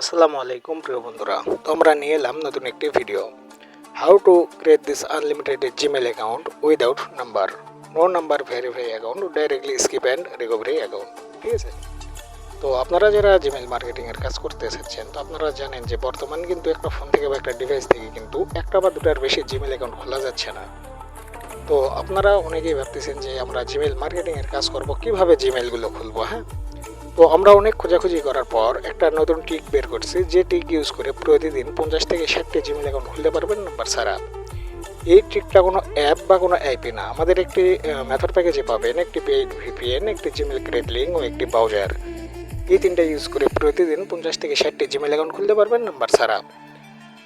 আসসালামু আলাইকুম প্রিয় বন্ধুরা। তো আমরা নিয়ে এলাম নতুন একটি video. How to create this unlimited Gmail account without number, no number verify account, directly skip and recovery account. ঠিক আছে, তো আপনারা যারা জিমেল মার্কেটিংয়ের কাজ করতে এসেছেন, তো আপনারা জানেন যে বর্তমান কিন্তু একটা ফোন থেকে বা একটা ডিভাইস থেকে কিন্তু একটা বা দুটার বেশি জিমেল অ্যাকাউন্ট খোলা যাচ্ছে না। তো আপনারা অনেকেই ভাবতেছেন যে আমরা জিমেল মার্কেটিংয়ের কাজ করব, কিভাবে জিমেলগুলো খুলবো। হ্যাঁ, তো আমরা অনেক খোঁজাখুঁজি করার পর একটা নতুন ট্রিক বের করছি, যে ট্রিক ইউজ করে প্রতিদিন 50 থেকে 60টি জিমেল অ্যাকাউন্ট খুলতে পারবেন নাম্বার ছাড়া। এই ট্রিকটা কোনো অ্যাপ বা কোনো অ্যাপই না, আমাদের একটি মেথড প্যাকেজে পাবেন একটি পেইড ভিপিএন, একটি জিমেল ক্রিয়েট লিঙ্ক ও একটি ব্রাউজার। এই তিনটা ইউজ করে প্রতিদিন 50 থেকে 60টি জিমেল অ্যাকাউন্ট খুলতে পারবেন নাম্বার ছাড়া।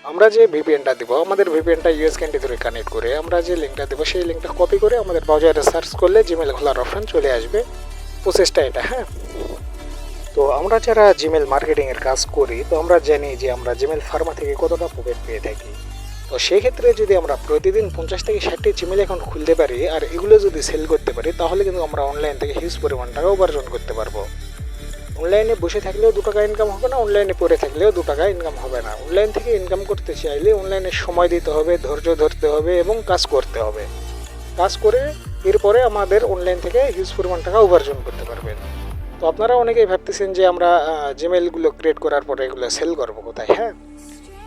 আমরা যে ভিপিএনটা দেবো, আমাদের ভিপিএনটা ইউএস ক্যান্টি ধরে কানেক্ট করে আমরা যে লিঙ্কটা দেবো সেই লিঙ্কটা কপি করে আমাদের ব্রাউজারে সার্চ করলে জিমেল খোলার অপশন চলে আসবে। প্রসেসটা এটা। হ্যাঁ, তো আমরা যারা জিমেল মার্কেটিংয়ের কাজ করি, তো আমরা জানি যে আমরা জিমেল ফার্মা থেকে কতটা প্রফিট পেয়ে থাকি। তো সেই ক্ষেত্রে যদি আমরা প্রতিদিন 50 থেকে 60টি জিমেল অ্যাকাউন্ট খুলতে পারি আর এগুলো যদি সেল করতে পারি, তাহলে কিন্তু আমরা অনলাইন থেকে হিউজ পরিমাণ টাকা উপার্জন করতে পারবো। অনলাইনে বসে থাকলেও 2 টাকা ইনকাম হবে না, অনলাইনে পড়ে থাকলেও 2 টাকা ইনকাম হবে না। অনলাইন থেকে ইনকাম করতে চাইলে অনলাইনে সময় দিতে হবে, ধৈর্য ধরতে হবে এবং কাজ করতে হবে। কাজ করে এরপরে আমাদের অনলাইন থেকে হিউজ পরিমাণ টাকা উপার্জন করতে পারবেন। তো আপনারা অনেকেই ভাবতেছেন যে আমরা জিমেলগুলো ক্রিয়েট করার পরে এগুলো সেল করবো কোথায়। হ্যাঁ,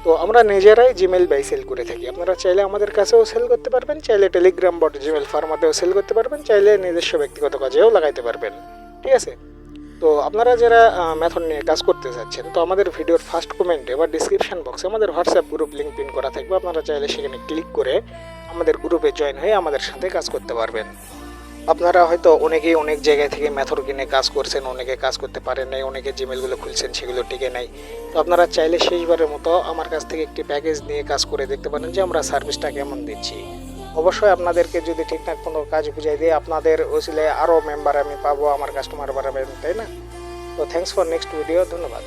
তো আমরা নিজেরাই জিমেল বাই সেল করে থাকি। আপনারা চাইলে আমাদের কাছেও সেল করতে পারবেন, চাইলে টেলিগ্রাম বট জিমেল ফার্মাতেও সেল করতে পারবেন, চাইলে নিজস্ব ব্যক্তিগত কাজেও লাগাইতে পারবেন। ঠিক আছে, তো আপনারা যারা মেথড নিয়ে কাজ করতে চাচ্ছেন, তো আমাদের ভিডিওর ফার্স্ট কমেন্টে বা ডিসক্রিপশন বক্সে আমাদের হোয়াটসঅ্যাপ গ্রুপ লিঙ্ক পিন করা থাকবে। আপনারা চাইলে সেখানে ক্লিক করে আমাদের গ্রুপে জয়েন হয়ে আমাদের সাথে কাজ করতে পারবেন। আপনারা হয়তো অনেকেই অনেক জায়গা থেকে মেথড কিনে কাজ করছেন, অনেকে কাজ করতে পারেন নাই, অনেকে জিমেলগুলো খুলছেন সেগুলো টিকে নাই। তো আপনারা চাইলে শেষবারের মতো আমার কাছ থেকে একটি প্যাকেজ নিয়ে কাজ করে দেখতে পারেন যে আমরা সার্ভিসটা কেমন দিচ্ছি। অবশ্যই আপনাদেরকে যদি ঠিকঠাক কোনো কাজ বুঝাই দিয়ে আপনাদের ওসিলে আরও মেম্বার আমি পাবো, আমার কাস্টমার বাড়াবেন, তাই না? তো থ্যাংকস ফর নেক্সট ভিডিও, ধন্যবাদ।